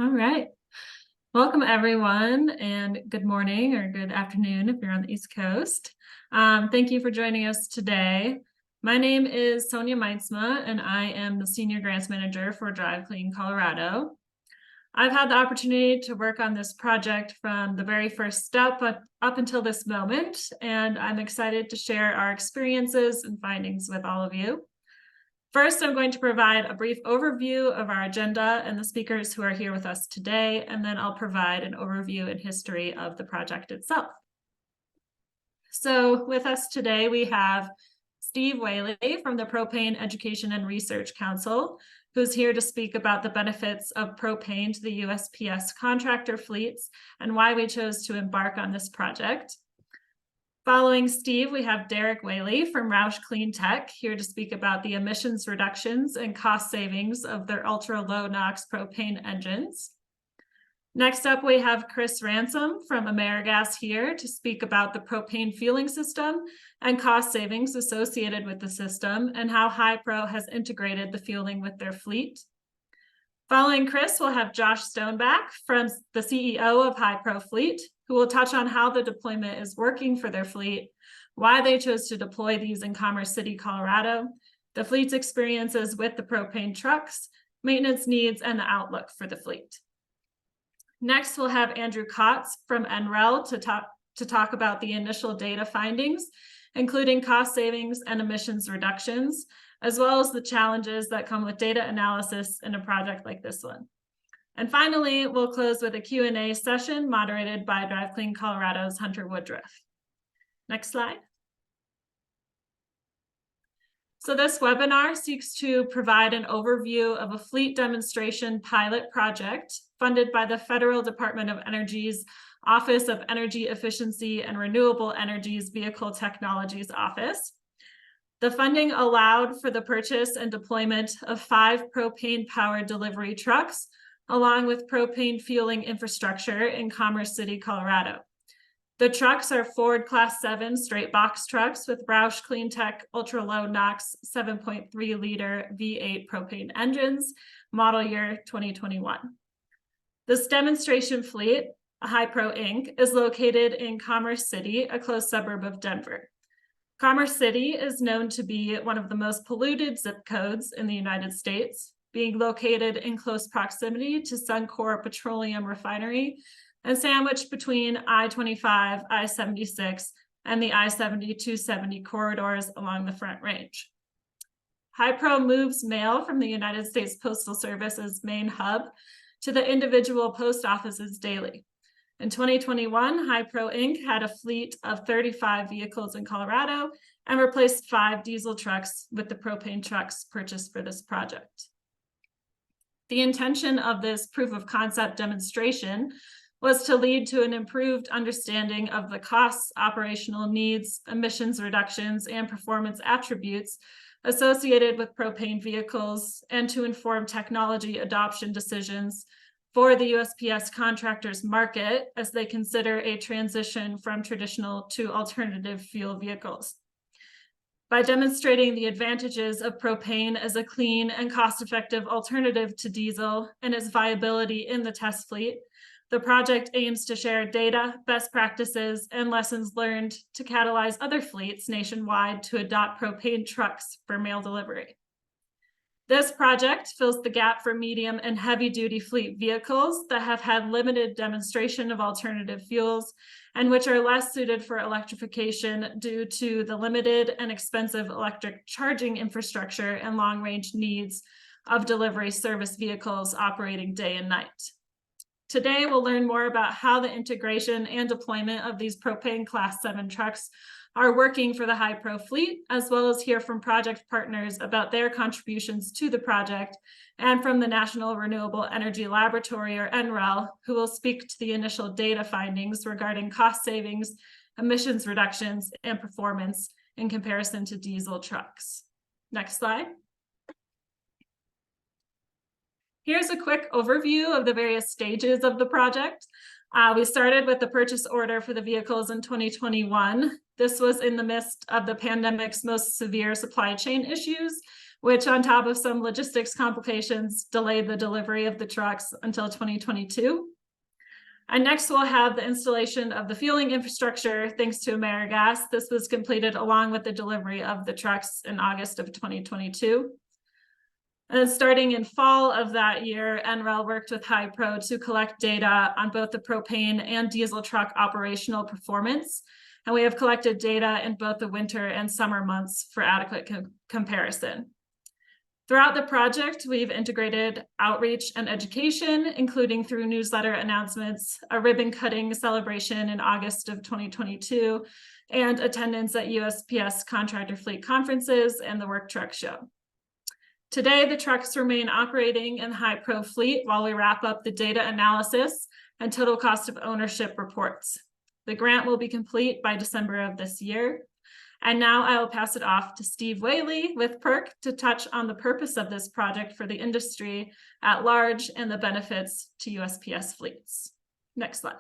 All right. Welcome, everyone, and good morning or good afternoon if you're on the East Coast. Thank you for joining us today. My name is Sonia Meinsma, and I am the Senior Grants Manager for Drive Clean Colorado. I've had the opportunity to work on this project from the very first step up until this moment, and I'm excited to share our experiences and findings with all of you. First, I'm going to provide a brief overview of our agenda and the speakers who are here with us today, and then I'll provide an overview and history of the project itself. So with us today, we have Steve Whaley from the Propane Education and Research Council, who's here to speak about the benefits of propane to the USPS contractor fleets and why we chose to embark on this project. Following Steve, we have Derek Whaley from Roush Clean Tech here to speak about the emissions reductions and cost savings of their ultra low NOx propane engines. Next up, we have Chris Ransom from AmeriGas here to speak about the propane fueling system and cost savings associated with the system and how HiPro has integrated the fueling with their fleet. Following Chris, we'll have Josh Stoneback from the CEO of HiPro Fleet, who will touch on how the deployment is working for their fleet, why they chose to deploy these in Commerce City, Colorado, the fleet's experiences with the propane trucks, maintenance needs, and the outlook for the fleet. Next, we'll have Andrew Kotz from NREL to talk about the initial data findings, including cost savings and emissions reductions, as well as the challenges that come with data analysis in a project like this one. And finally, we'll close with a Q&A session moderated by Drive Clean Colorado's Hunter Woodruff. Next slide. So this webinar seeks to provide an overview of a fleet demonstration pilot project funded by the Federal Department of Energy's Office of Energy Efficiency and Renewable Energies Vehicle Technologies Office. The funding allowed for the purchase and deployment of 5 propane-powered delivery trucks, along with propane fueling infrastructure in Commerce City, Colorado. The trucks are Ford Class 7 straight box trucks with Roush Clean Tech ultra low NOx 7.3 liter V8 propane engines, model year 2021. This demonstration fleet, HiPro Inc., is located in Commerce City, a close suburb of Denver. Commerce City is known to be one of the most polluted zip codes in the United States, being located in close proximity to Suncor Petroleum Refinery and sandwiched between I-25, I-76, and the I-70-270 corridors along the Front Range. HiPro moves mail from the United States Postal Service's main hub to the individual post offices daily. In 2021, HiPro Inc. had a fleet of 35 vehicles in Colorado and replaced 5 diesel trucks with the propane trucks purchased for this project. The intention of this proof of concept demonstration was to lead to an improved understanding of the costs, operational needs, emissions reductions, and performance attributes associated with propane vehicles, and to inform technology adoption decisions for the USPS contractors market as they consider a transition from traditional to alternative fuel vehicles. By demonstrating the advantages of propane as a clean and cost-effective alternative to diesel and its viability in the test fleet, the project aims to share data, best practices, and lessons learned to catalyze other fleets nationwide to adopt propane trucks for mail delivery. This project fills the gap for medium and heavy-duty fleet vehicles that have had limited demonstration of alternative fuels and which are less suited for electrification due to the limited and expensive electric charging infrastructure and long-range needs of delivery service vehicles operating day and night. Today, we'll learn more about how the integration and deployment of these propane Class 7 trucks are working for the HiPro fleet, as well as hear from project partners about their contributions to the project, and from the National Renewable Energy Laboratory, or NREL, who will speak to the initial data findings regarding cost savings, emissions reductions, and performance in comparison to diesel trucks. Next slide. Here's a quick overview of the various stages of the project. We started with the purchase order for the vehicles in 2021. This was in the midst of the pandemic's most severe supply chain issues, which on top of some logistics complications delayed the delivery of the trucks until 2022. And next we'll have the installation of the fueling infrastructure thanks to AmeriGas. This was completed along with the delivery of the trucks in August of 2022. And then starting in fall of that year, NREL worked with HiPro to collect data on both the propane and diesel truck operational performance. And we have collected data in both the winter and summer months for adequate comparison. Throughout the project, we've integrated outreach and education, including through newsletter announcements, a ribbon cutting celebration in August of 2022, and attendance at USPS contractor fleet conferences and the work truck show. Today, the trucks remain operating in the HiPro fleet while we wrap up the data analysis and total cost of ownership reports. The grant will be complete by December of this year. And now I will pass it off to Steve Whaley with PERC to touch on the purpose of this project for the industry at large and the benefits to USPS fleets. Next slide.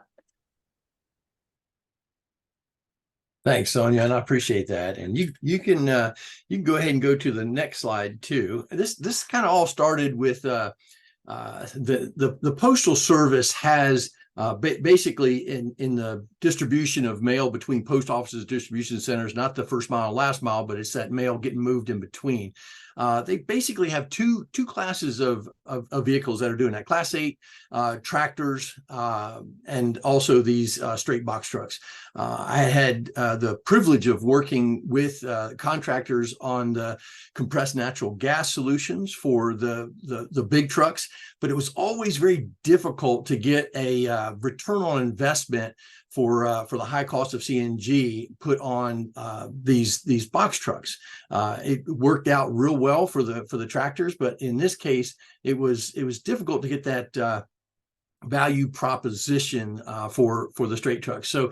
Thanks, Sonia, and I appreciate that. And you can go ahead and go to the next slide too. This kind of all started with the Postal Service has basically in the distribution of mail between post offices, distribution centers, not the first mile, last mile, but it's that mail getting moved in between. They basically have two classes of vehicles that are doing that. Class 8 tractors and also these straight box trucks. I had the privilege of working with contractors on the compressed natural gas solutions for the big trucks, but it was always very difficult to get a return on investment for the high cost of CNG put on these box trucks. It worked out real well for the tractors, but in this case, it was difficult to get that value proposition for the straight trucks. So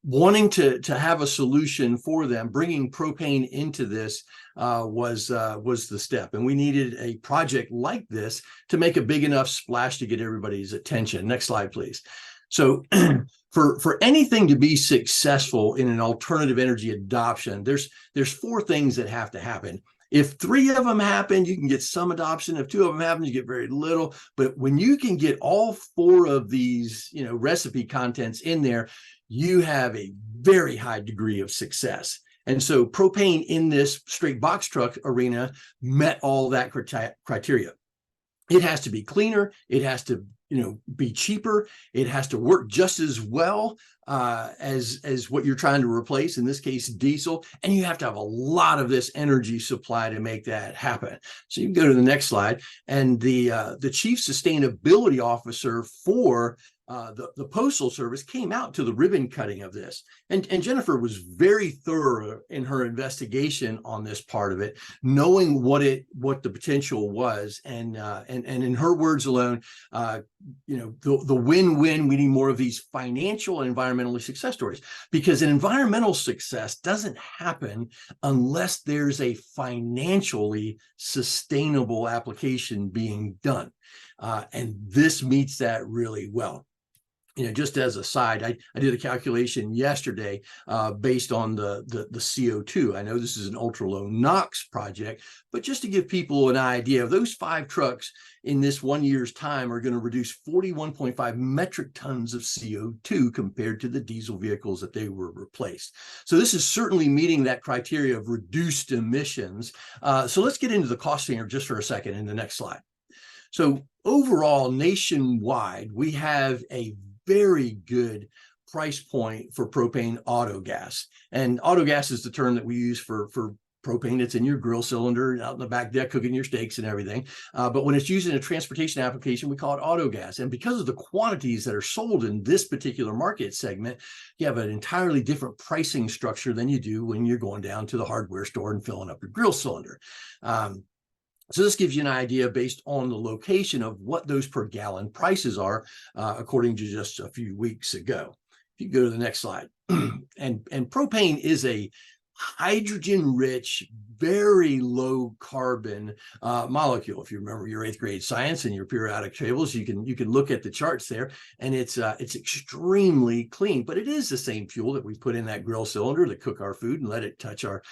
wanting to have a solution for them, bringing propane into this was the step, and we needed a project like this to make a big enough splash to get everybody's attention. Next slide, please. So for anything to be successful in an alternative energy adoption, there's 4 things that have to happen. If 3 of them happen, you can get some adoption. If 2 of them happen, you get very little. But when you can get all 4 of these, recipe contents in there, you have a very high degree of success. And so propane in this straight box truck arena met all that criteria. It has to be cleaner. It has to be cheaper. It has to work just as well as what you're trying to replace, in this case, diesel. And you have to have a lot of this energy supply to make that happen. So you can go to the next slide. And the chief sustainability officer for the Postal Service came out to the ribbon cutting of this. And Jennifer was very thorough in her investigation on this part of it, knowing what the potential was. And in her words alone, the win-win, we need more of these financial and environmental success stories, because an environmental success doesn't happen unless there's a financially sustainable application being done. And this meets that really well. Just as a side, I did a calculation yesterday based on the CO2. I know this is an ultra low NOx project, but just to give people an idea, of those 5 trucks in this 1 year's time are going to reduce 41.5 metric tons of CO2 compared to the diesel vehicles that they were replaced. So this is certainly meeting that criteria of reduced emissions. So let's get into the costing here just for a second in the next slide. So overall, nationwide, we have a very good price point for propane autogas. And autogas is the term that we use for propane. It's in your grill cylinder, out in the back deck, cooking your steaks and everything. But when it's used in a transportation application, we call it autogas. And because of the quantities that are sold in this particular market segment, you have an entirely different pricing structure than you do when you're going down to the hardware store and filling up your grill cylinder. So this gives you an idea based on the location of what those per gallon prices are, according to just a few weeks ago. If you go to the next slide, and propane is a hydrogen rich, very low carbon molecule. If you remember your 8th grade science and your periodic tables, you can look at the charts there, and it's extremely clean. But it is the same fuel that we put in that grill cylinder to cook our food and let it touch our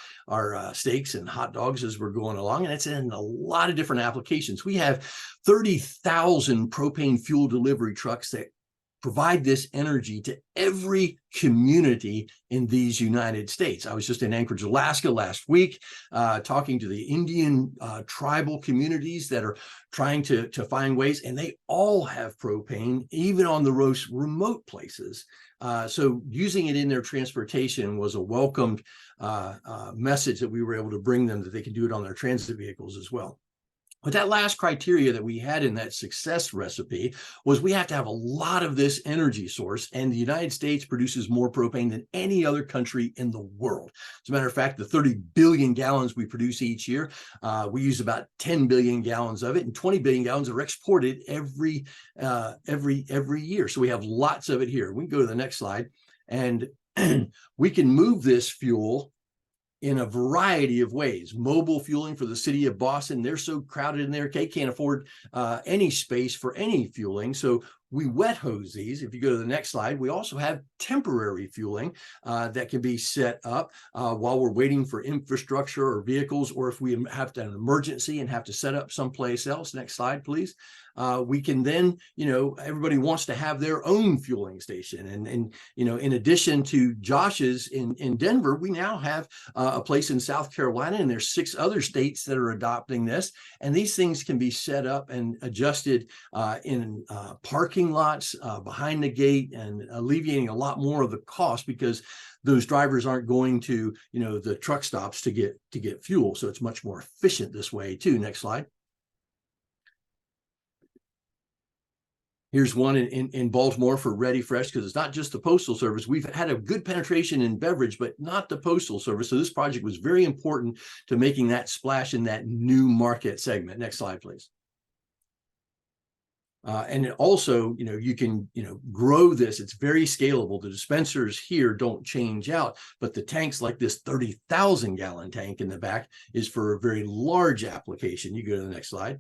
steaks and hot dogs as we're going along. And it's in a lot of different applications. We have 30,000 propane fuel delivery trucks that provide this energy to every community in these United States. I was just in Anchorage, Alaska last week, talking to the Indian tribal communities that are trying to find ways, and they all have propane, even on the most remote places. So using it in their transportation was a welcomed message that we were able to bring them, that they can do it on their transit vehicles as well. But that last criteria that we had in that success recipe was we have to have a lot of this energy source, and the United States produces more propane than any other country in the world. As a matter of fact, the 30 billion gallons we produce each year, we use about 10 billion gallons of it, and 20 billion gallons are exported every year. So we have lots of it here. We can go to the next slide, and we can move this fuel in a variety of ways. Mobile fueling for the city of Boston, they're so crowded in there, they can't afford any space for any fueling. So we wet hose these. If you go to the next slide, we also have temporary fueling that can be set up while we're waiting for infrastructure or vehicles, or if we have an emergency and have to set up someplace else. Next slide, please. We can then, everybody wants to have their own fueling station. And in addition to Josh's in Denver, we now have a place in South Carolina, and there's 6 other states that are adopting this. And these things can be set up and adjusted in parking lots behind the gate, and alleviating a lot more of the cost, because those drivers aren't going to, the truck stops to get fuel. So it's much more efficient this way too. Next slide. Here's one in Baltimore for Ready Fresh, because it's not just the Postal Service. We've had a good penetration in beverage, but not the Postal Service. So this project was very important to making that splash in that new market segment. Next slide, please. And also, you can, grow this. It's very scalable. The dispensers here don't change out, but the tanks, like this 30,000 gallon tank in the back, is for a very large application. You go to the next slide.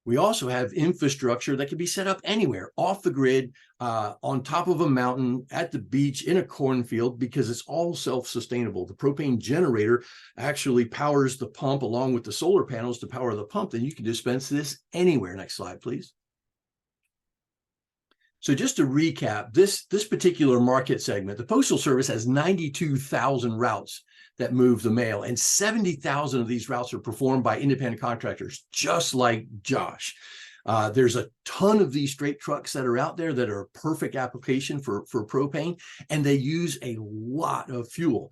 We also have infrastructure that can be set up anywhere, off the grid, on top of a mountain, at the beach, in a cornfield, because it's all self-sustainable. The propane generator actually powers the pump along with the solar panels to power the pump. Then you can dispense this anywhere. Next slide, please. So just to recap, this particular market segment, the Postal Service has 92,000 routes that move the mail, and 70,000 of these routes are performed by independent contractors, just like Josh. There's a ton of these straight trucks that are out there that are a perfect application for propane, and they use a lot of fuel,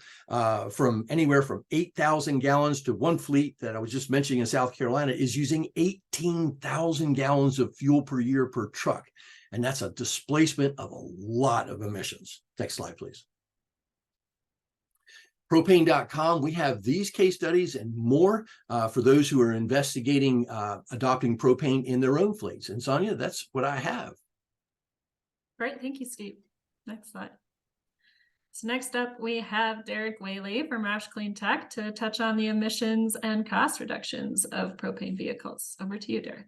from anywhere from 8,000 gallons to one fleet that I was just mentioning in South Carolina is using 18,000 gallons of fuel per year per truck. And that's a displacement of a lot of emissions. Next slide, please. Propane.com, we have these case studies and more for those who are investigating adopting propane in their own fleets. And Sonia, that's what I have. Great, thank you, Steve. Next slide. So next up, we have Derek Whaley from Roush Clean Tech to touch on the emissions and cost reductions of propane vehicles. Over to you, Derek.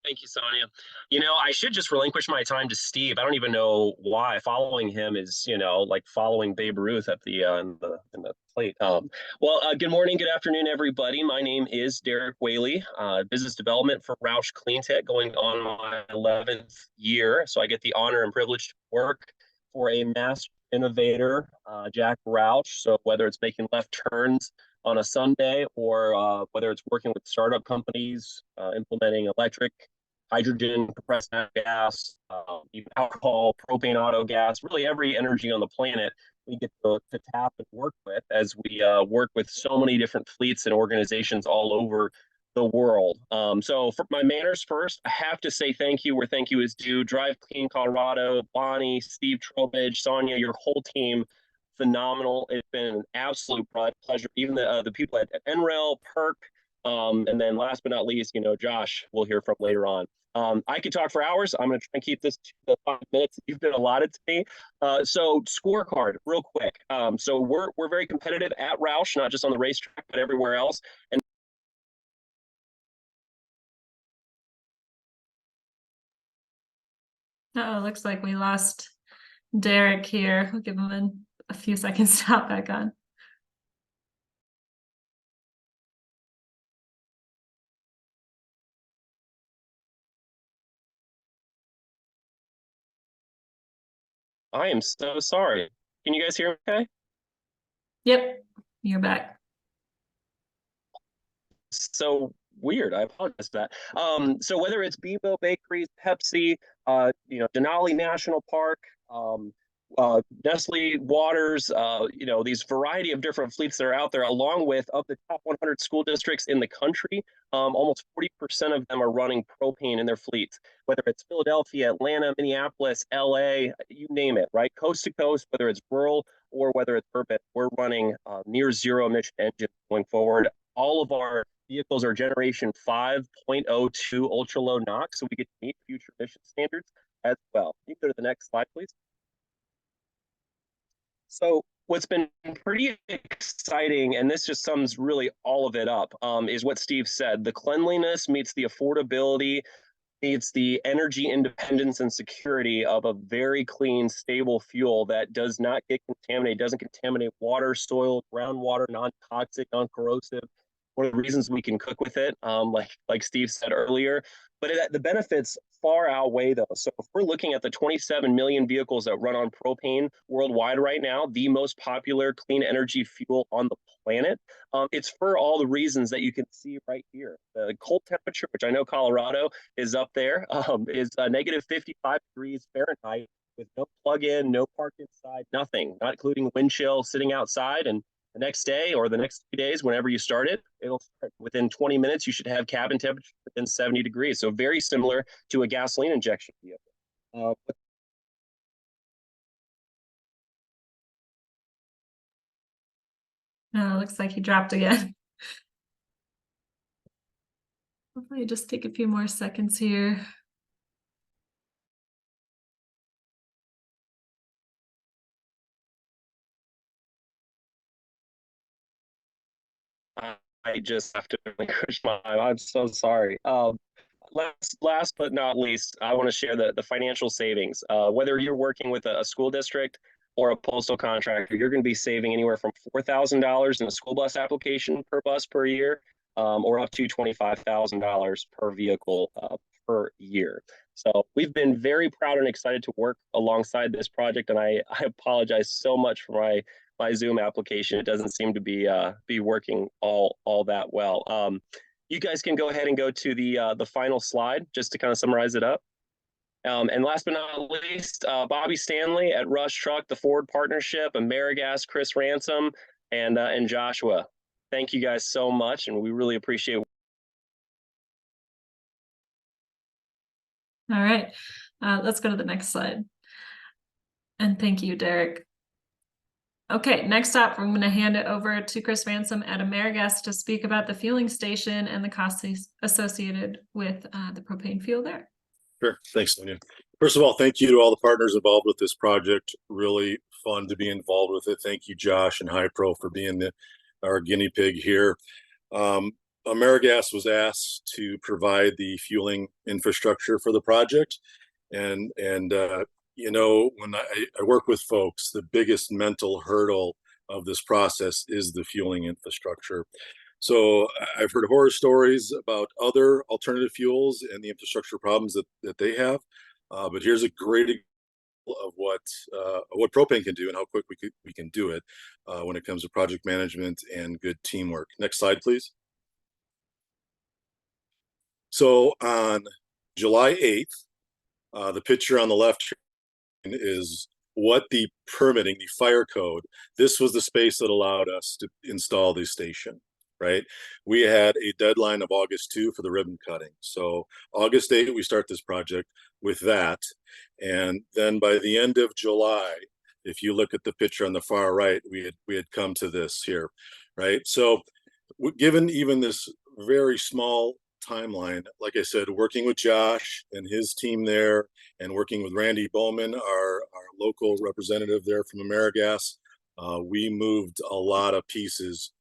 Thank you, Sonia. I should just relinquish my time to Steve. I don't even know why. Following him is, like following Babe Ruth at the in the plate. Good morning, good afternoon, everybody. My name is Derek Whaley, business development for Roush Clean Tech, going on my 11th year. So I get the honor and privilege to work for a master innovator, Jack Roush. So whether it's making left turns on a Sunday, or whether it's working with startup companies, implementing electric, hydrogen, compressed natural gas, even alcohol, propane, autogas, really every energy on the planet we get to tap and work with, as we work with so many different fleets and organizations all over the world. So for my manners first, I have to say thank you where thank you is due. Drive Clean Colorado, Bonnie, Steve Trowbridge, Sonia, your whole team, phenomenal. It's been an absolute pleasure. Even the people at NREL, PERC, And then last but not least, Josh, we'll hear from later on. I could talk for hours. I'm going to try and keep this to the 5 minutes that you've been allotted to me. So scorecard, real quick. So we're very competitive at Roush, not just on the racetrack, but everywhere else. And Oh, looks like we lost Derek here. We'll give him a few seconds to hop back on. I am so sorry. Can you guys hear me okay? Yep, you're back. So weird. I apologize for that. So whether it's Bebo Bakeries, Pepsi, Denali National Park, Nestle Waters, these variety of different fleets that are out there, along with of the top 100 school districts in the country, almost 40% of them are running propane in their fleets, whether it's Philadelphia, Atlanta, Minneapolis, LA, you name it, right? Coast to coast, whether it's rural or whether it's urban, we're running near zero emission engines going forward. All of our vehicles are generation 5.02 ultra low NOx, so we get to meet future emission standards as well. Can you go to the next slide, please? So what's been pretty exciting, and this just sums really all of it up, is what Steve said. The cleanliness meets the affordability, meets the energy independence and security of a very clean, stable fuel that does not get contaminated, doesn't contaminate water, soil, groundwater, non-toxic, non-corrosive. One of the reasons we can cook with it, like Steve said earlier, but the benefits far outweigh those. So if we're looking at the 27 million vehicles that run on propane worldwide right now, the most popular clean energy fuel on the planet, it's for all the reasons that you can see right here. The cold temperature, which I know Colorado is up there, is negative 55 degrees Fahrenheit with no plug-in, no park inside, nothing, not including wind chill, sitting outside. And the next day or the next 2 days, whenever you start it, it'll start within 20 minutes. You should have cabin temperature within 70 degrees. So very similar to a gasoline injection vehicle. Looks like he dropped again. Hopefully just take a few more seconds here. I just have to relinquish I'm so sorry. Last but not least, I want to share the financial savings. Whether you're working with a school district or a postal contractor, you're going to be saving anywhere from $4,000 in a school bus application per bus per year, or up to $25,000 per vehicle per year. So we've been very proud and excited to work alongside this project, and I apologize so much for my Zoom application. It doesn't seem to be working all that well. You guys can go ahead and go to the final slide just to kind of summarize it up. And last but not least, Bobby Stanley at Rush Truck, the Ford Partnership, Amerigas, Chris Ransom, and Joshua. Thank you guys so much, and we really appreciate it. All right, let's go to the next slide. And thank you, Derek. Okay, next up, I'm going to hand it over to Chris Ransom at Amerigas to speak about the fueling station and the costs associated with the propane fuel there. Sure. Thanks, Sonia. First of all, thank you to all the partners involved with this project. Really fun to be involved with it. Thank you, Josh and HiPro, for being our guinea pig here. Amerigas was asked to provide the fueling infrastructure for the project. And when I work with folks, the biggest mental hurdle of this process is the fueling infrastructure. So I've heard horror stories about other alternative fuels and the infrastructure problems that they have. But here's a great example of what propane can do and how quick we can do it when it comes to project management and good teamwork. Next slide, please. So on July 8th, the picture on the left is what the permitting, the fire code, this was the space that allowed us to install the station, right? We had a deadline of August 2 for the ribbon cutting. So August 8, we start this project with that. And then by the end of July, if you look at the picture on the far right, we had come to this here, right? So given even this very small timeline, like I said, working with Josh and his team there, and working with Randy Bowman, our local representative there from AmeriGas, we moved a lot of pieces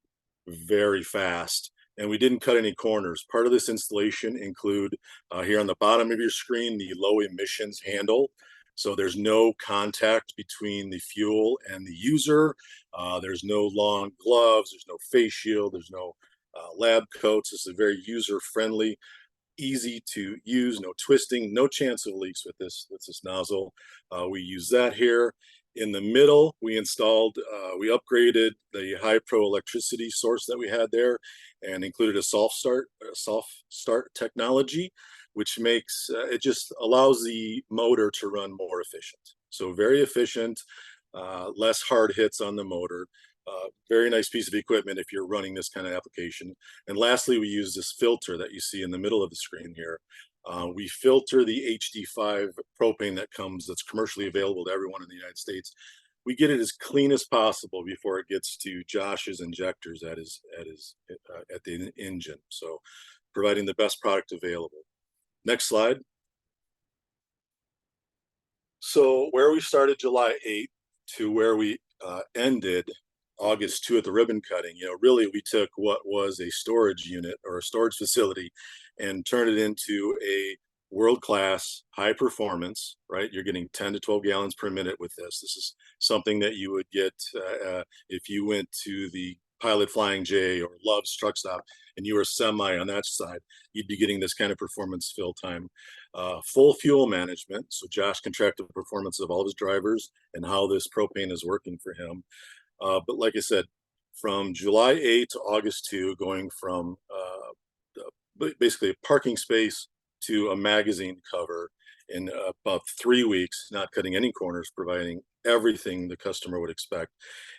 very fast, and we didn't cut any corners. Part of this installation include here on the bottom of your screen, the low emissions handle. So there's no contact between the fuel and the user. There's no long gloves. There's no face shield. There's no lab coats. This is very user friendly, easy to use, no twisting, no chance of leaks with this nozzle. We use that here. In the middle, we upgraded the high pro electricity source that we had there, and included a soft start technology, which makes it just allows the motor to run more efficient. So very efficient, less hard hits on the motor. Very nice piece of equipment if you're running this kind of application. And lastly, we use this filter that you see in the middle of the screen here. We filter the HD5 propane that's commercially available to everyone in the United States. We get it as clean as possible before it gets to Josh's injectors at the engine. So providing the best product available. Next slide. So where we started July 8th to where we ended August 2 at the ribbon cutting, really we took what was a storage unit or a storage facility and turned it into a world-class high performance, right? You're getting 10 to 12 gallons per minute with this. This is something that you would get if you went to the Pilot Flying J or Love's truck stop and you were semi on that side, you'd be getting this kind of performance fill time. Full fuel management. So Josh can track the performance of all of his drivers and how this propane is working for him. But like I said, from July 8 to August 2, going from basically a parking space to a magazine cover in about 3 weeks, not cutting any corners, providing everything the customer would expect.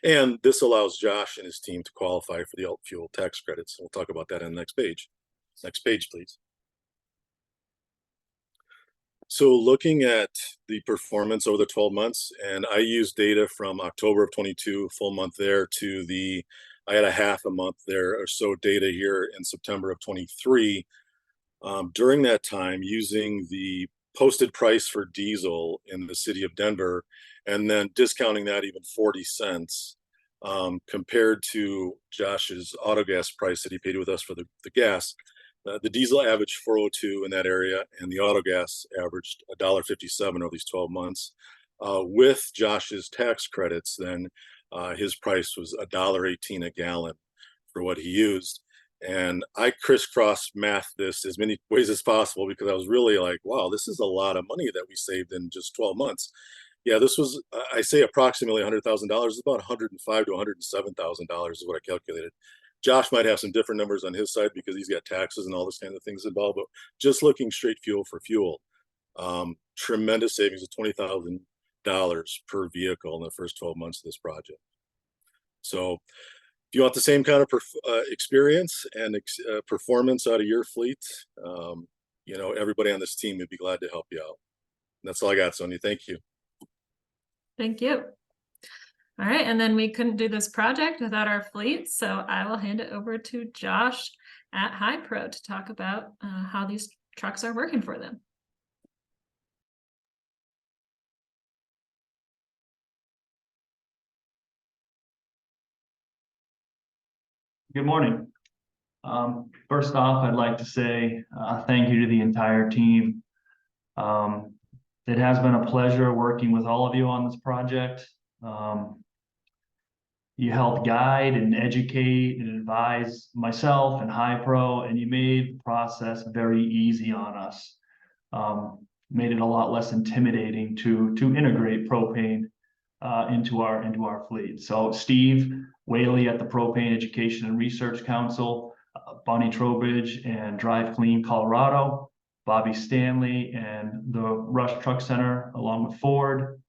And this allows Josh and his team to qualify for the alt fuel tax credits. We'll talk about that on the next page. Next page, please. So looking at the performance over the 12 months, and I used data from October of 22, full month there, to I had a half a month there or so data here in September of 23. During that time, using the posted price for diesel in the city of Denver, and then discounting that even 40 cents compared to Josh's Autogas price that he paid with us for the gas. The diesel averaged $4.02 in that area, and the Autogas averaged $1.57 over these 12 months. With Josh's tax credits, then his price was $1.18 a gallon for what he used. And I crisscross math this as many ways as possible because I was really like, wow, this is a lot of money that we saved in just 12 months. Yeah, this was, I say approximately $100,000, it's about $105,000 to $107,000 is what I calculated. Josh might have some different numbers on his side because he's got taxes and all this kind of things involved, but just looking straight fuel for fuel, tremendous savings of $20,000 per vehicle in the first 12 months of this project. So if you want the same kind of experience and performance out of your fleet, everybody on this team would be glad to help you out. And that's all I got, Sonia. Thank you. Thank you. All right, and then we couldn't do this project without our fleet, so I will hand it over to Josh at HiPro to talk about how these trucks are working for them. Good morning. First off, I'd like to say thank you to the entire team. It has been a pleasure working with all of you on this project. You helped guide and educate and advise myself and HiPro, and you made the process very easy on us. Made it a lot less intimidating to integrate propane into our fleet. So Steve Whaley at the Propane Education and Research Council, Bonnie Trowbridge and Drive Clean Colorado, Bobby Stanley and the Rush Truck Center along with Ford,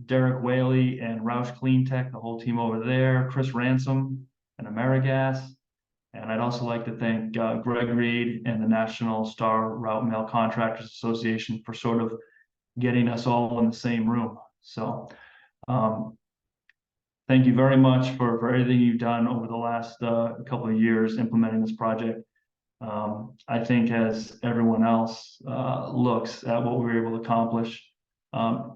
Derek Whaley and Roush Clean Tech, the whole team over there, Chris Ransom and AmeriGas. And I'd also like to thank Greg Reed and the National Star Route Mail Contractors Association for sort of getting us all in the same room. So thank you very much for everything you've done over the last couple of years implementing this project. I think as everyone else looks at what we were able to accomplish,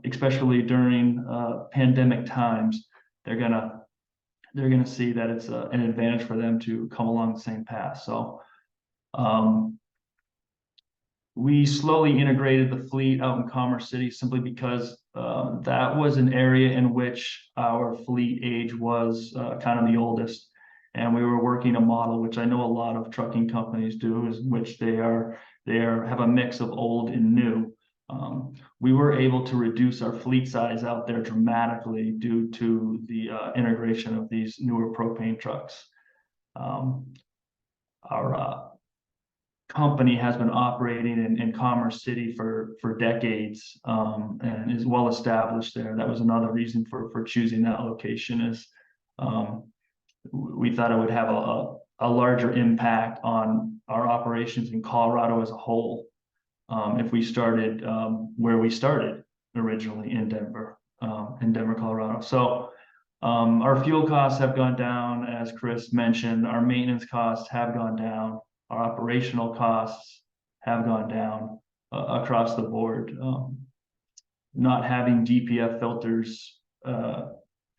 especially during pandemic times, they're gonna see that it's an advantage for them to come along the same path. So we slowly integrated the fleet out in Commerce City simply because that was an area in which our fleet age was kind of the oldest. And we were working a model, which I know a lot of trucking companies do, is which they have a mix of old and new. We were able to reduce our fleet size out there dramatically due to the integration of these newer propane trucks. Our company has been operating in Commerce City for decades and is well established there. That was another reason for choosing that location, is we thought it would have a larger impact on our operations in Colorado as a whole if we started where we started originally in Denver, Colorado. So our fuel costs have gone down, as Chris mentioned. Our maintenance costs have gone down. Our operational costs have gone down across the board. Not having DPF filters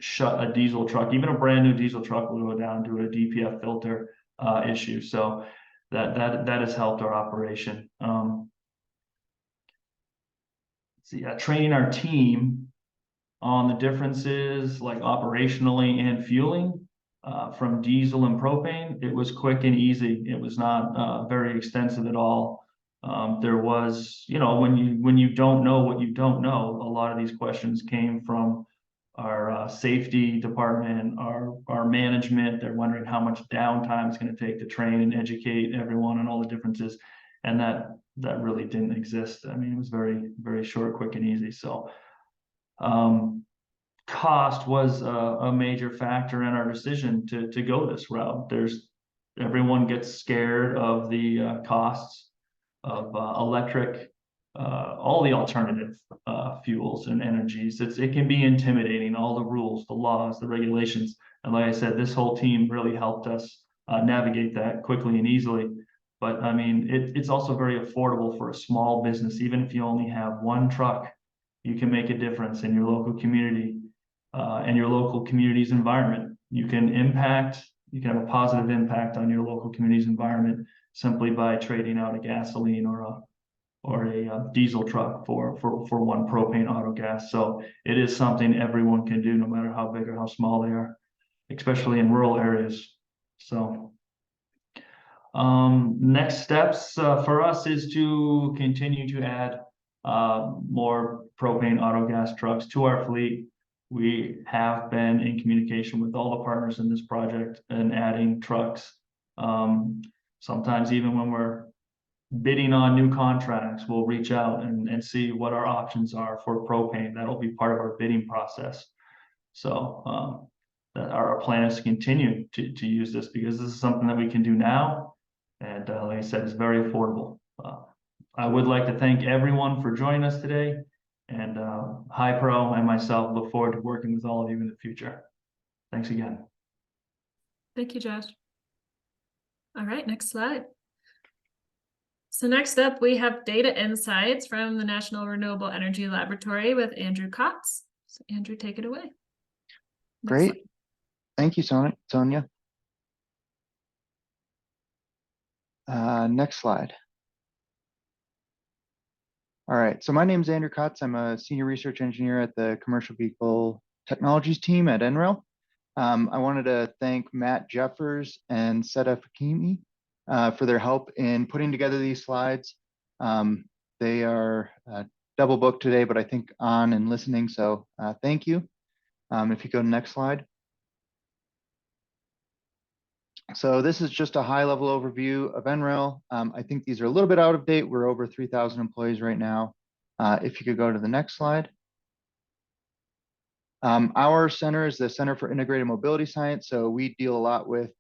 shut a diesel truck, even a brand new diesel truck, will go down to a DPF filter issue. So that has helped our operation. Training our team on the differences, like operationally and fueling, from diesel and propane, it was quick and easy. It was not very extensive at all. There was, when you don't know what you don't know, a lot of these questions came from our safety department, our management. They're wondering how much downtime it's going to take to train and educate everyone on all the differences, and that really didn't exist. I mean, it was very, very short, quick, and easy. So cost was a major factor in our decision to go this route. Everyone gets scared of the costs of electric, all the alternative fuels and energies. It can be intimidating, all the rules, the laws, the regulations. And like I said, this whole team really helped us navigate that quickly and easily. But I mean, it's also very affordable for a small business. Even if you only have one truck, you can make a difference in your local community and your local community's environment. You can have a positive impact on your local community's environment simply by trading out a gasoline or a diesel truck for one propane Autogas. So it is something everyone can do, no matter how big or how small they are, especially in rural areas. So next steps for us is to continue to add more propane Autogas trucks to our fleet. We have been in communication with all the partners in this project and adding trucks. Sometimes even when we're bidding on new contracts, we'll reach out and see what our options are for propane. That'll be part of our bidding process. So that our plan is to continue to use this, because this is something that we can do now. And like I said, it's very affordable. I would like to thank everyone for joining us today. And Hi-Pro and myself look forward to working with all of you in the future. Thanks again. Thank you, Josh. All right, next slide. So next up, we have data insights from the National Renewable Energy Laboratory with Andrew Kotz. So Andrew, take it away. Great. Thank you, Sonia. Next slide. All right, so my name is Andrew Kotz. I'm a senior research engineer at the Commercial Vehicle Technologies team at NREL. I wanted to thank Matt Jeffers and Seda Fakimi for their help in putting together these slides. They are double booked today, but I think on and listening, so thank you. If you go to the next slide. So this is just a high-level overview of NREL. I think these are a little bit out of date. We're over 3,000 employees right now. If you could go to the next slide. Our center is the Center for Integrated Mobility Science. So we deal a lot with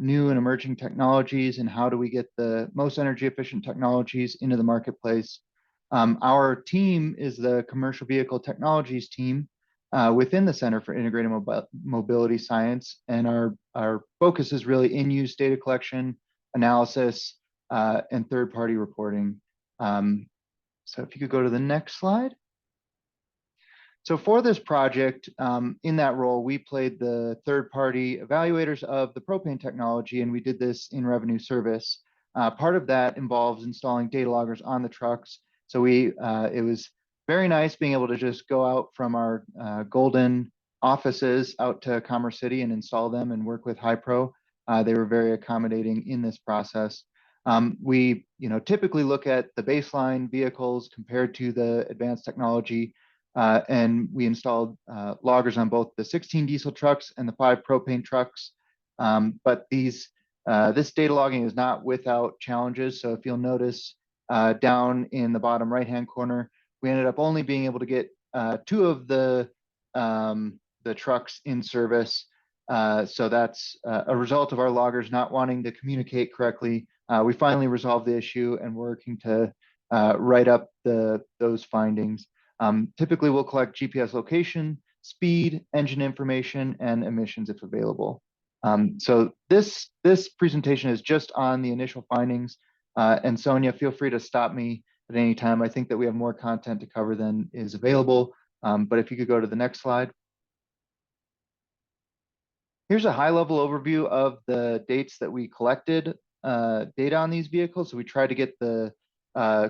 new and emerging technologies and how do we get the most energy efficient technologies into the marketplace. Our team is the Commercial Vehicle Technologies team. within the Center for Integrated Mobility Science. And our focus is really in-use data collection, analysis, and third-party reporting. So if you could go to the next slide. So for this project, in that role, we played the third-party evaluators of the propane technology, and we did this in revenue service. Part of that involves installing data loggers on the trucks. So it was very nice being able to just go out from our Golden offices out to Commerce City and install them and work with Hypro. They were very accommodating in this process. We typically look at the baseline vehicles compared to the advanced technology. And we installed loggers on both the 16 diesel trucks and the 5 propane trucks. But this data logging is not without challenges. So if you'll notice down in the bottom right-hand corner, we ended up only being able to get 2 of the trucks in service. So that's a result of our loggers not wanting to communicate correctly. We finally resolved the issue and we're working to write up those findings. Typically, we'll collect GPS location, speed, engine information, and emissions if available. So this presentation is just on the initial findings. And Sonia, feel free to stop me at any time. I think that we have more content to cover than is available. But if you could go to the next slide. Here's a high-level overview of the dates that we collected data on these vehicles. So we tried to get the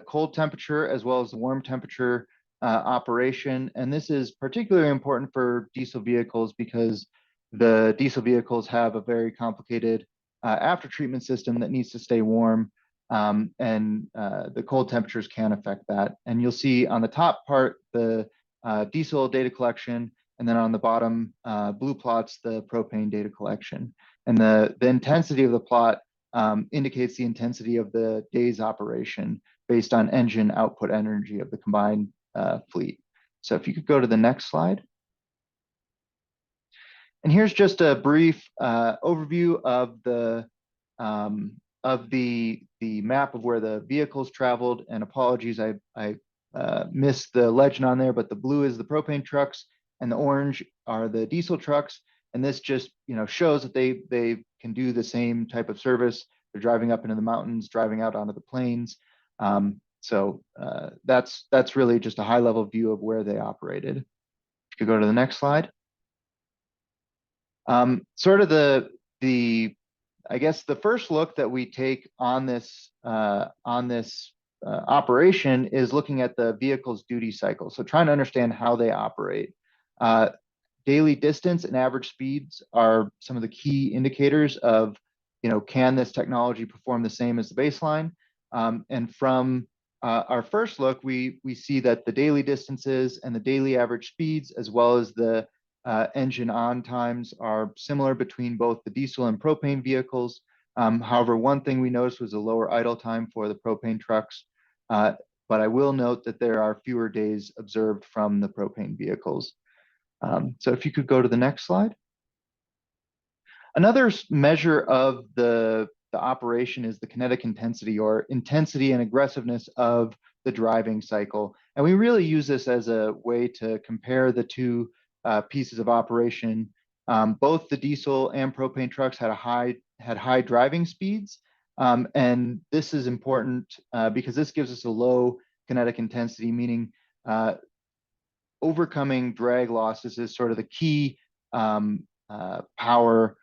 cold temperature as well as the warm temperature operation. And this is particularly important for diesel vehicles because the diesel vehicles have a very complicated after treatment system that needs to stay warm. And the cold temperatures can affect that. And you'll see on the top part, the diesel data collection, and then on the bottom blue plots, the propane data collection. And the intensity of the plot indicates the intensity of the day's operation based on engine output energy of the combined fleet. So if you could go to the next slide. And here's just a brief overview of the map of where the vehicles traveled. And apologies, I missed the legend on there, but the blue is the propane trucks and the orange are the diesel trucks. And this just shows that they can do the same type of service. They're driving up into the mountains, driving out onto the plains. So that's really just a high level view of where they operated. If you could go to the next slide. Sort of I guess the first look that we take on this operation is looking at the vehicle's duty cycle. So trying to understand how they operate. Daily distance and average speeds are some of the key indicators of, can this technology perform the same as the baseline? And from our first look, we see that the daily distances and the daily average speeds, as well as the engine on times, are similar between both the diesel and propane vehicles. However, one thing we noticed was a lower idle time for the propane trucks. But I will note that there are fewer days observed from the propane vehicles. So if you could go to the next slide. Another measure of the operation is the kinetic intensity, or intensity and aggressiveness of the driving cycle. And we really use this as a way to compare the two pieces of operation. Both the diesel and propane trucks had high driving speeds. And this is important because this gives us a low kinetic intensity, meaning overcoming drag losses is sort of the key power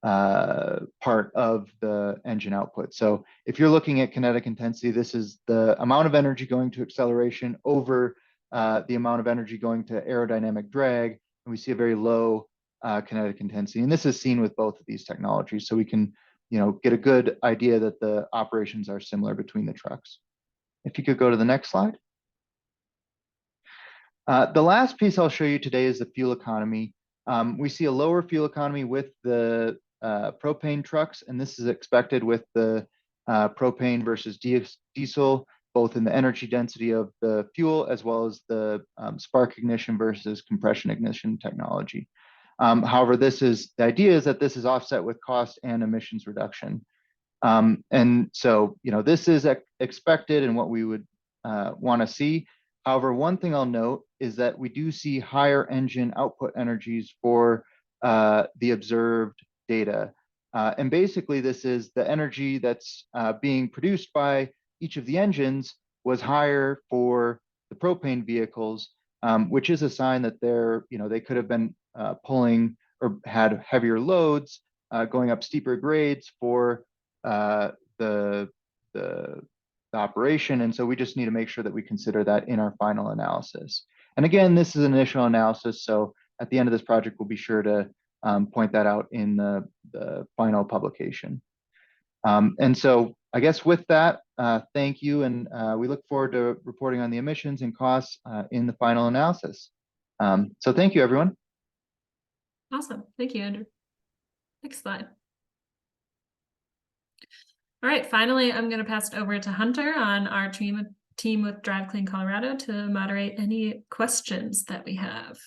part of the engine output. So if you're looking at kinetic intensity, this is the amount of energy going to acceleration over the amount of energy going to aerodynamic drag. And we see a very low kinetic intensity. And this is seen with both of these technologies. So we can get a good idea that the operations are similar between the trucks. If you could go to the next slide. The last piece I'll show you today is the fuel economy. We see a lower fuel economy with the propane trucks, and this is expected with the propane versus diesel, both in the energy density of the fuel as well as the spark ignition versus compression ignition technology. However, the idea is that this is offset with cost and emissions reduction. And so, this is expected and what we would want to see. However, one thing I'll note is that we do see higher engine output energies for the observed data. And basically, this is the energy that's being produced by each of the engines was higher for the propane vehicles, which is a sign that they could have been pulling or had heavier loads, going up steeper grades for the operation. And so we just need to make sure that we consider that in our final analysis. And again, this is initial analysis. So at the end of this project, we'll be sure to point that out in the final publication. And so I guess with that, thank you. And we look forward to reporting on the emissions and costs in the final analysis. So thank you, everyone. Awesome. Thank you, Andrew. Next slide. All right, finally, I'm going to pass it over to Hunter on our team with Drive Clean Colorado to moderate any questions that we have.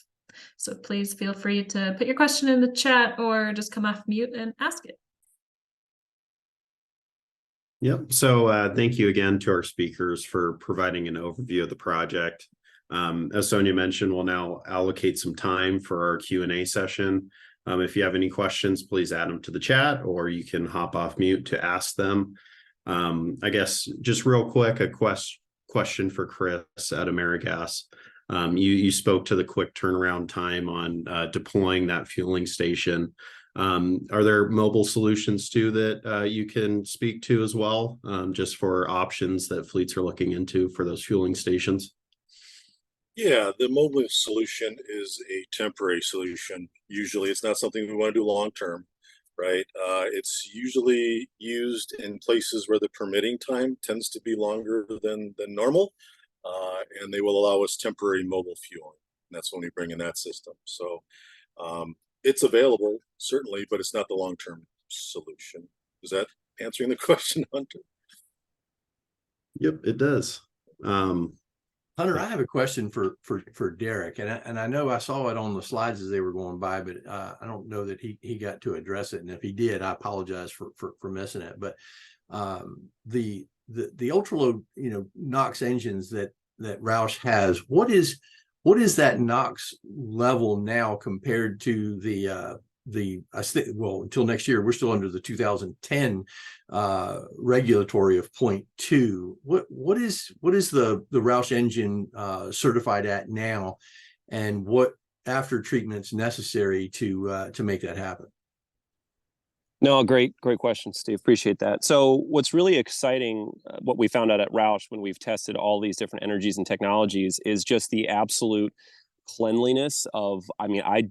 So please feel free to put your question in the chat or just come off mute and ask it. Yep. So thank you again to our speakers for providing an overview of the project. As Sonia mentioned, we'll now allocate some time for our Q&A session. If you have any questions, please add them to the chat, or you can hop off mute to ask them. I guess just real quick, a question for Chris at AmeriGas. You spoke to the quick turnaround time on deploying that fueling station. Are there mobile solutions too that you can speak to as well, just for options that fleets are looking into for those fueling stations? Yeah, the mobile solution is a temporary solution. Usually it's not something we want to do long term, right? It's usually used in places where the permitting time tends to be longer than normal, and they will allow us temporary mobile fueling. And that's when we bring in that system. So it's available, certainly, but it's not the long-term solution. Is that answering the question, Hunter? Yep, it does. Hunter, I have a question for Derek, and I know I saw it on the slides as they were going by, but I don't know that he got to address it. And if he did, I apologize for missing it. But the ultra low NOx engines that Roush has, what is that NOx level now compared to until next year, we're still under the 2010 regulatory of 0.2. What is the Roush engine certified at now, and what after treatment's necessary to make that happen? No, great question, Steve. Appreciate that. So what's really exciting, what we found out at Roush when we've tested all these different energies and technologies, is just the absolute cleanliness of,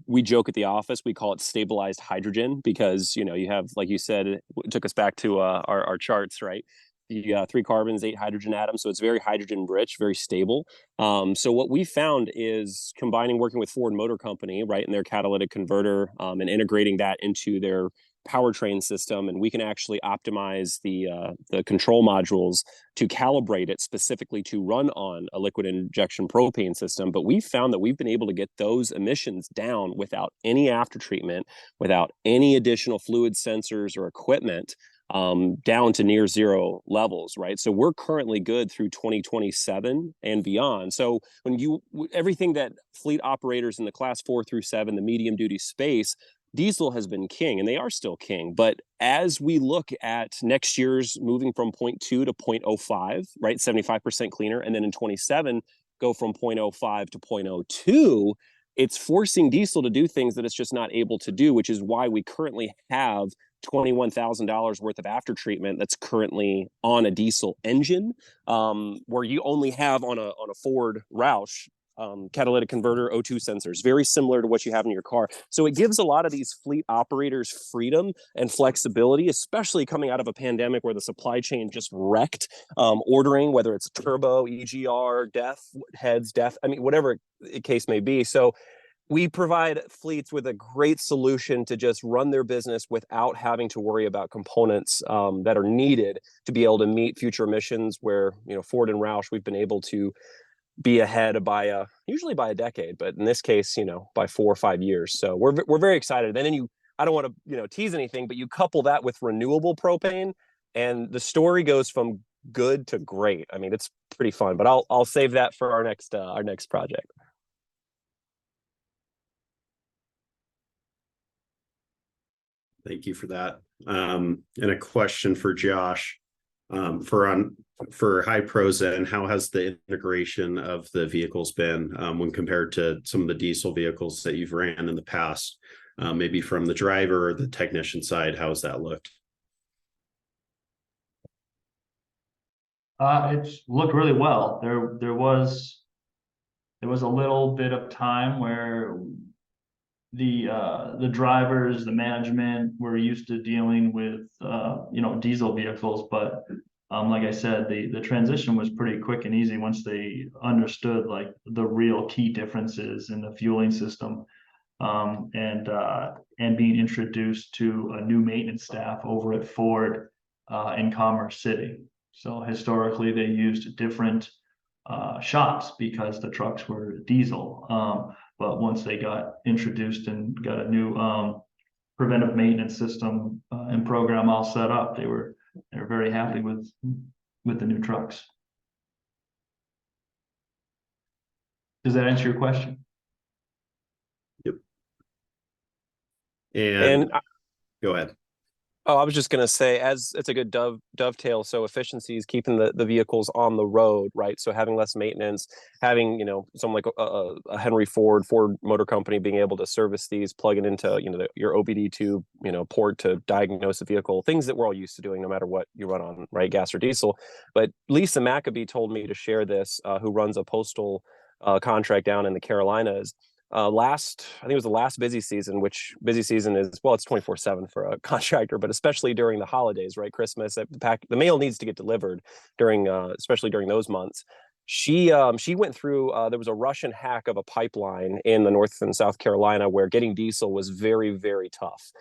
we joke at the office, we call it stabilized hydrogen, because, you have, like you said, it took us back to our charts, right? The 3 carbons, 8 hydrogen atoms. So it's very hydrogen rich, very stable. So what we found is working with Ford Motor Company, right, and their catalytic converter, and integrating that into their powertrain system, and we can actually optimize the control modules to calibrate it specifically to run on a liquid injection propane system. But we've found that we've been able to get those emissions down without any after treatment, without any additional fluid sensors or equipment, down to near zero levels, right? So we're currently good through 2027 and beyond. So everything that fleet operators in the class 4 through 7, the medium duty space, diesel has been king, and they are still king. But as we look at next year's moving from 0.2 to 0.05, right, 75% cleaner, and then in 27 go from 0.05 to 0.02, it's forcing diesel to do things that it's just not able to do, which is why we currently have $21,000 worth of after treatment that's currently on a diesel engine, where you only have on a Ford Roush catalytic converter O2 sensors, very similar to what you have in your car. So it gives a lot of these fleet operators freedom and flexibility, especially coming out of a pandemic where the supply chain just wrecked ordering, whether it's turbo, EGR, heads, whatever the case may be. So we provide fleets with a great solution to just run their business without having to worry about components that are needed to be able to meet future emissions, where, Ford and Roush, we've been able to be ahead by usually by a decade, but in this case, by 4 or 5 years. So we're very excited. And then I don't want to tease anything, but you couple that with renewable propane, and the story goes from good to great. It's pretty fun, but I'll save that for our next project. Thank you for that. And a question for Josh. For Hy-Prozen, how has the integration of the vehicles been when compared to some of the diesel vehicles that you've ran in the past? Maybe from the driver or the technician side, how has that looked? It's looked really well. There was a little bit of time where the drivers, the management were used to dealing with diesel vehicles, but like I said, the transition was pretty quick and easy once they understood like the real key differences in the fueling system, and being introduced to a new maintenance staff over at Ford in Commerce City. So historically, they used different shops because the trucks were diesel. But once they got introduced and got a new preventive maintenance system and program all set up, they were very happy with the new trucks. Does that answer your question? Yep. And Go ahead. Oh, I was just going to say, as it's a good dovetail. So efficiency is keeping the vehicles on the road, right? So having less maintenance, having, someone like a Henry Ford Motor Company being able to service these, plug it into, your OBD tube, port to diagnose the vehicle, things that we're all used to doing no matter what you run on, right? Gas or diesel. But Lisa Maccabee told me to share this, who runs a postal contract down in the Carolinas. I think it was the last busy season, which busy season is, well, it's 24/7 for a contractor, but especially during the holidays, right? Christmas, the mail needs to get delivered during, especially during those months. She went through, there was a Russian hack of a pipeline in the North and South Carolina where getting diesel was very, very tough.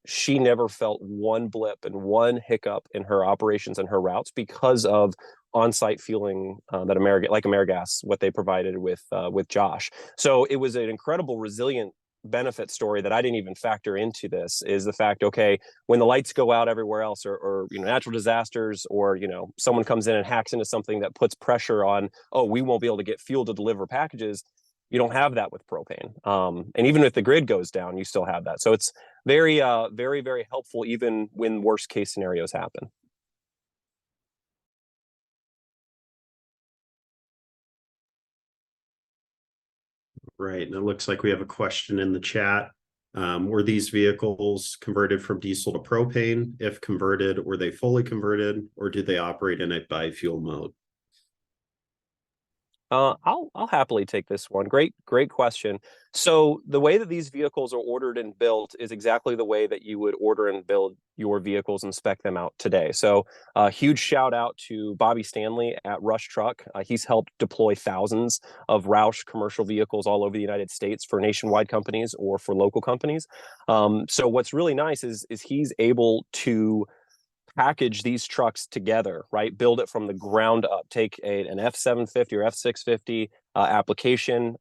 She never felt one blip and one hiccup in her operations and her routes because of on-site fueling that AmeriGas, what they provided with Josh. So it was an incredible resilient benefit story that I didn't even factor into this, is the fact, okay, when the lights go out everywhere else, or natural disasters, or someone comes in and hacks into something that puts pressure on, oh, we won't be able to get fuel to deliver packages. You don't have that with propane. And even if the grid goes down, you still have that. So it's very, very, very helpful even when worst case scenarios happen. Right. And it looks like we have a question in the chat. Were these vehicles converted from diesel to propane? If converted, were they fully converted, or did they operate in a biofuel mode? I'll happily take this one. Great question. So the way that these vehicles are ordered and built is exactly the way that you would order and build your vehicles and spec them out today. So a huge shout out to Bobby Stanley at Rush Truck. He's helped deploy thousands of Roush commercial vehicles all over the United States for nationwide companies or for local companies. So what's really nice is he's able to package these trucks together, right? Build it from the ground up. Take an F750 or F650 application,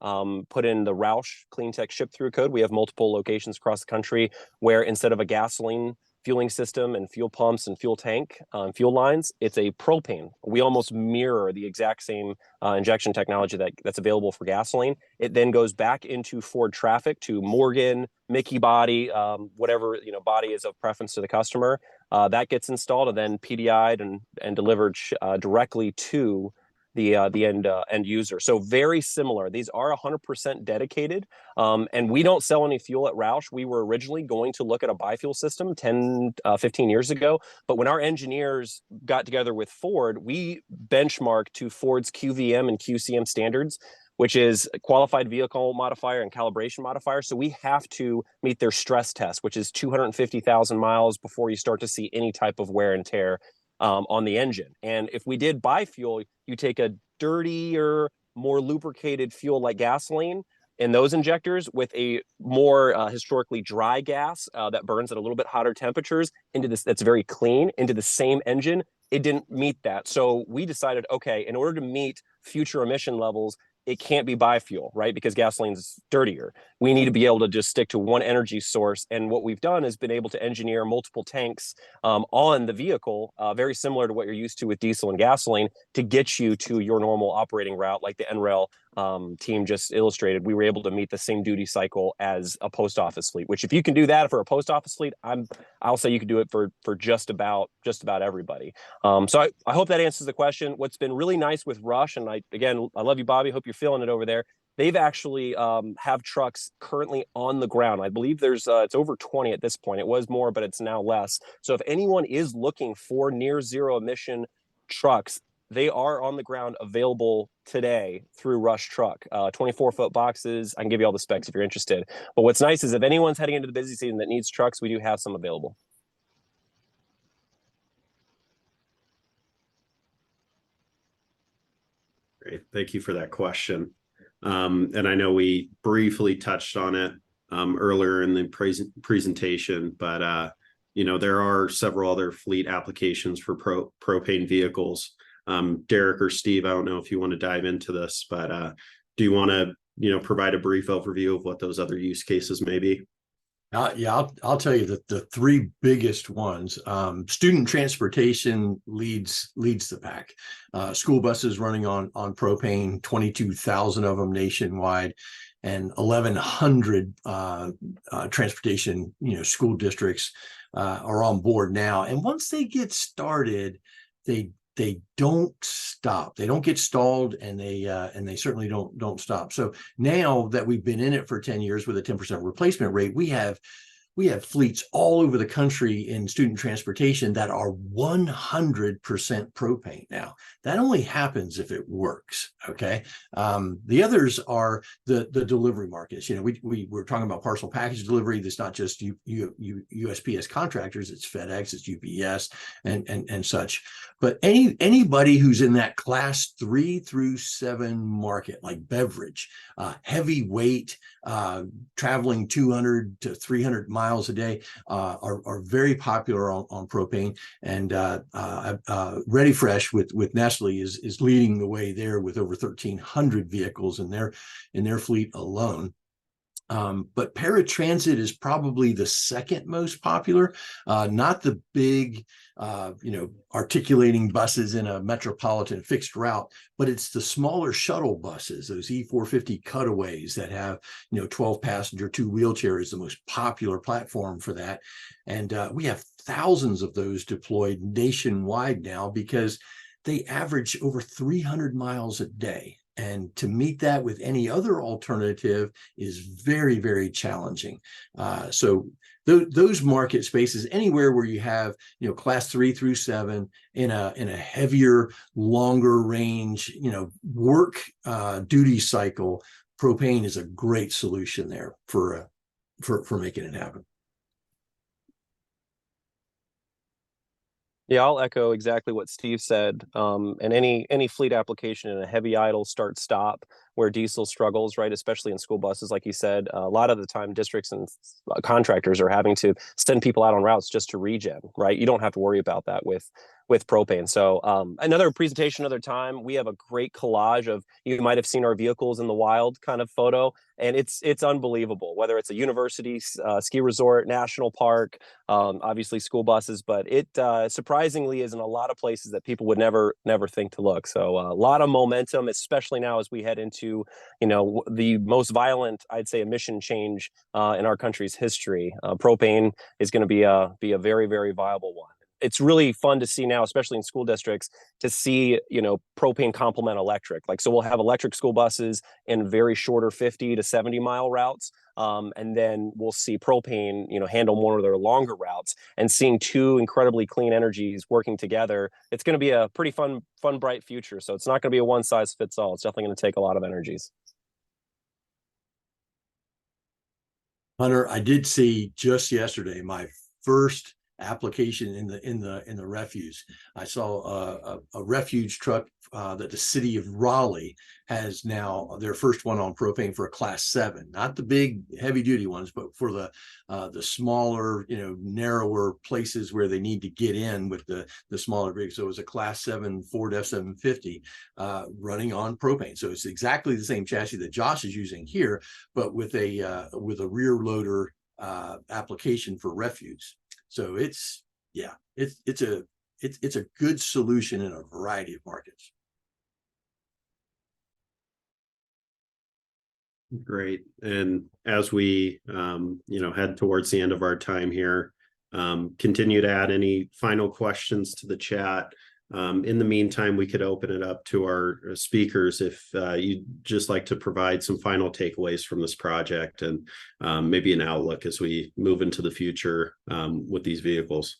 put in the Roush CleanTech ship-through code. We have multiple locations across the country where instead of a gasoline fueling system and fuel pumps and fuel tank, fuel lines, it's a propane. We almost mirror the exact same injection technology that's available for gasoline. It then goes back into Ford traffic to Morgan, Mickey body, whatever body is of preference to the customer. That gets installed and then PDI'd and delivered directly to the end user. So very similar. These are 100% dedicated, and we don't sell any fuel at Roush. We were originally going to look at a biofuel system 15 years ago, but when our engineers got together with Ford, we benchmarked to Ford's QVM and QCM standards, which is qualified vehicle modifier and calibration modifier. So we have to meet their stress test, which is 250,000 miles before you start to see any type of wear and tear on the engine. And if we did biofuel, you take a dirtier, more lubricated fuel like gasoline in those injectors with a more historically dry gas that burns at a little bit hotter temperatures into this, that's very clean, into the same engine. It didn't meet that. So we decided, okay, in order to meet future emission levels, it can't be biofuel, right? Because gasoline's dirtier. We need to be able to just stick to one energy source. And what we've done is been able to engineer multiple tanks on the vehicle, very similar to what you're used to with diesel and gasoline, to get you to your normal operating route, like the NREL team just illustrated, we were able to meet the same duty cycle as a post office fleet, which if you can do that for a post office fleet, I'll say you can do it for just about everybody. So I hope that answers the question. What's been really nice with Rush, and I love you, Bobby. Hope you're feeling it over there. They've actually have trucks currently on the ground. I believe there's it's over 20 at this point. It was more, but it's now less. So if anyone is looking for near zero emission trucks, they are on the ground available today through Rush Truck. 24-foot boxes. I can give you all the specs if you're interested. But what's nice is if anyone's heading into the busy season that needs trucks, we do have some available. Great. Thank you for that question. And I know we briefly touched on it earlier in the presentation, but there are several other fleet applications for propane vehicles. Derek or Steve, I don't know if you want to dive into this, but do you want to provide a brief overview of what those other use cases may be? Yeah, I'll tell you that the three biggest ones, student transportation leads the pack. School buses running on propane, 22,000 of them nationwide, and 1,100 transportation school districts are on board now. And once they get started, they don't stop. They don't get stalled, and they certainly don't stop. So now that we've been in it for 10 years with a 10% replacement rate, we have fleets all over the country in student transportation that are 100% propane. Now, that only happens if it works. Okay. The others are the delivery markets. We're talking about parcel package delivery. That's not just USPS contractors. It's FedEx, it's UPS, and such. But anybody who's in that class 3 through 7 market, like beverage, heavyweight, traveling 200 to 300 miles a day, are very popular on propane. And Ready Fresh with Nestle is leading the way there with over 1,300 vehicles in their fleet alone. But paratransit is probably the second most popular, not the big, articulating buses in a metropolitan fixed route, but it's the smaller shuttle buses, those E450 cutaways that have, 12 passenger, 2 wheelchair is the most popular platform for that. And we have thousands of those deployed nationwide now because they average over 300 miles a day. And to meet that with any other alternative is very, very challenging. So those market spaces, anywhere where you have, class 3 through 7 in a heavier, longer range, work duty cycle, propane is a great solution there for making it happen. Yeah, I'll echo exactly what Steve said. And any fleet application in a heavy idle start stop where diesel struggles, right, especially in school buses, like you said, a lot of the time districts and contractors are having to send people out on routes just to regen, right? You don't have to worry about that with propane. So another presentation, another time. We have a great collage of, you might have seen our vehicles in the wild kind of photo, and it's unbelievable. Whether it's a university, ski resort, national park, obviously school buses, but it surprisingly is in a lot of places that people would never think to look. So a lot of momentum, especially now as we head into the most violent, I'd say, emission change in our country's history. Propane is going to be a very, very viable one. It's really fun to see now, especially in school districts, to see, propane complement electric. So we'll have electric school buses in very shorter 50 to 70 mile routes. And then we'll see propane, handle more of their longer routes, and seeing two incredibly clean energies working together. It's going to be a pretty fun, bright future. So it's not going to be a one size fits all. It's definitely going to take a lot of energies. Hunter, I did see just yesterday my first application in the refuse. I saw a refuge truck that the city of Raleigh has now, their first one on propane for a class 7, not the big heavy duty ones, but for the smaller, narrower places where they need to get in with the smaller rigs. So it was a class 7 Ford F-750 running on propane. So it's exactly the same chassis that Josh is using here, but with a rear loader application for refuse. So it's a good solution in a variety of markets. Great. And as we, head towards the end of our time here, continue to add any final questions to the chat. In the meantime, we could open it up to our speakers if you'd just like to provide some final takeaways from this project and maybe an outlook as we move into the future with these vehicles.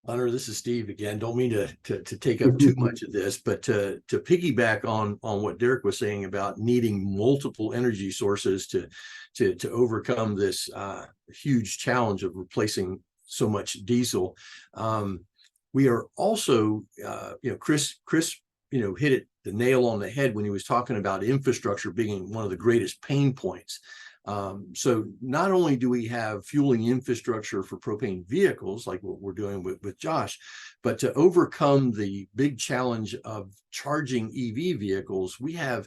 Hunter, this is Steve again. Don't mean to take up too much of this, but to piggyback on what Derek was saying about needing multiple energy sources to overcome this huge challenge of replacing so much diesel. We are also, Chris, hit it the nail on the head when he was talking about infrastructure being one of the greatest pain points. So not only do we have fueling infrastructure for propane vehicles, like what we're doing with Josh, but to overcome the big challenge of charging EV vehicles, we have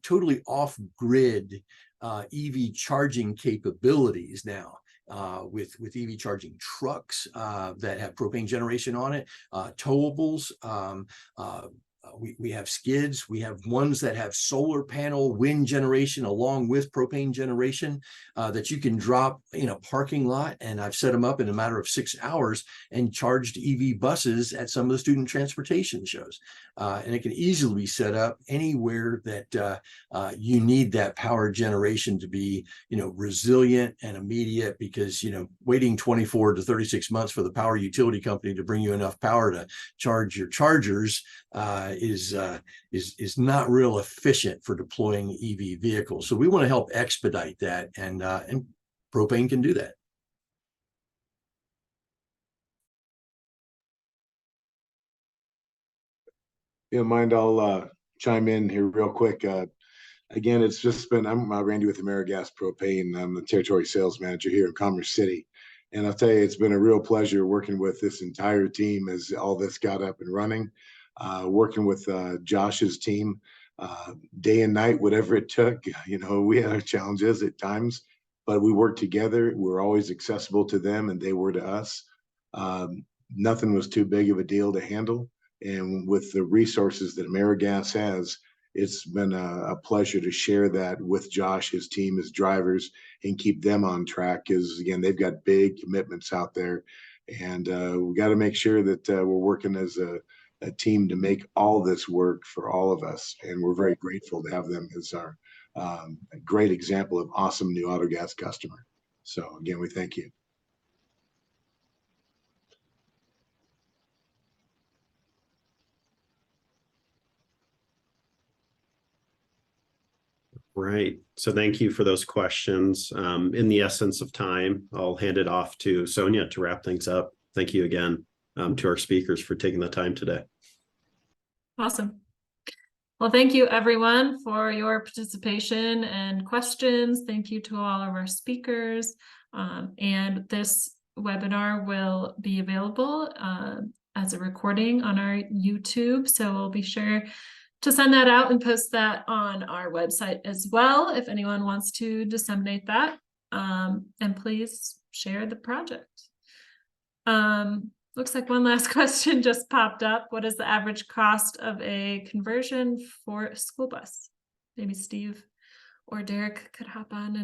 totally off-grid EV charging capabilities now. With EV charging trucks that have propane generation on it, towables, we have skids, we have ones that have solar panel wind generation along with propane generation that you can drop in a parking lot. And I've set them up in a matter of 6 hours and charged EV buses at some of the student transportation shows. And it can easily be set up anywhere that you need that power generation to be, resilient and immediate, because, waiting 24 to 36 months for the power utility company to bring you enough power to charge your chargers is not real efficient for deploying EV vehicles. So we want to help expedite that, and propane can do that. You don't mind, I'll chime in here real quick. Again, it's just been, I'm Randy with AmeriGas Propane. I'm the territory sales manager here in Commerce City. And I'll tell you, it's been a real pleasure working with this entire team as all this got up and running. Working with Josh's team day and night, whatever it took. We had our challenges at times, but we worked together. We're always accessible to them, and they were to us. Nothing was too big of a deal to handle. And with the resources that AmeriGas has, it's been a pleasure to share that with Josh, his team, his drivers, and keep them on track, because, again, they've got big commitments out there. And we got to make sure that we're working as a team to make all this work for all of us. And we're very grateful to have them as our a great example of awesome new Autogas customer. So again, we thank you. Right. So thank you for those questions. In the essence of time, I'll hand it off to Sonia to wrap things up. Thank you again to our speakers for taking the time today. Awesome. Well, thank you everyone for your participation and questions. Thank you to all of our speakers. And this webinar will be available as a recording on our YouTube. So we'll be sure to send that out and post that on our website as well, if anyone wants to disseminate that. And please share the project. Looks like one last question just popped up. What is the average cost of a conversion for a school bus? Maybe Steve or Derek could hop on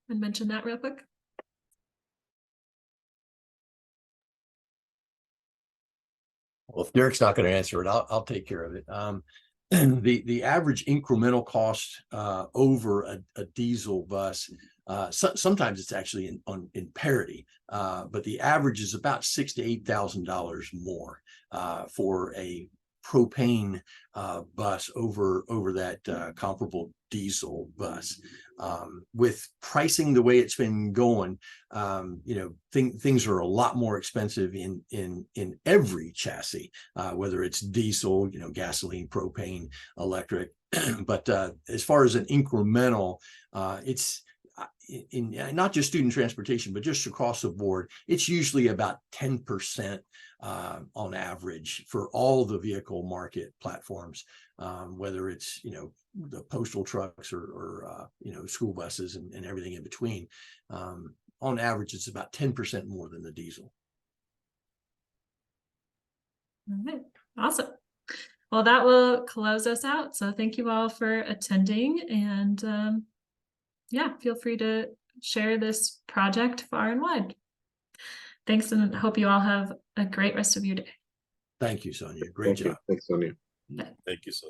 and mention that real quick. Well, if Derek's not going to answer it, I'll take care of it. The average incremental cost over a diesel bus, sometimes it's actually in parity, but the average is about $6,000 to $8,000 more for a propane bus over that comparable diesel bus. With pricing the way it's been going, things are a lot more expensive in every chassis, whether it's diesel, gasoline, propane, electric. But as far as an incremental, in not just student transportation, but just across the board, it's usually about 10% on average for all the vehicle market platforms, whether it's, the postal trucks or school buses and everything in between. On average, it's about 10% more than the diesel. All right, awesome. Well, that will close us out. So thank you all for attending, and yeah, feel free to share this project far and wide. Thanks, and hope you all have a great rest of your day. Thank you, Sonia. Great job. Thanks, Sonia. Thank you, so.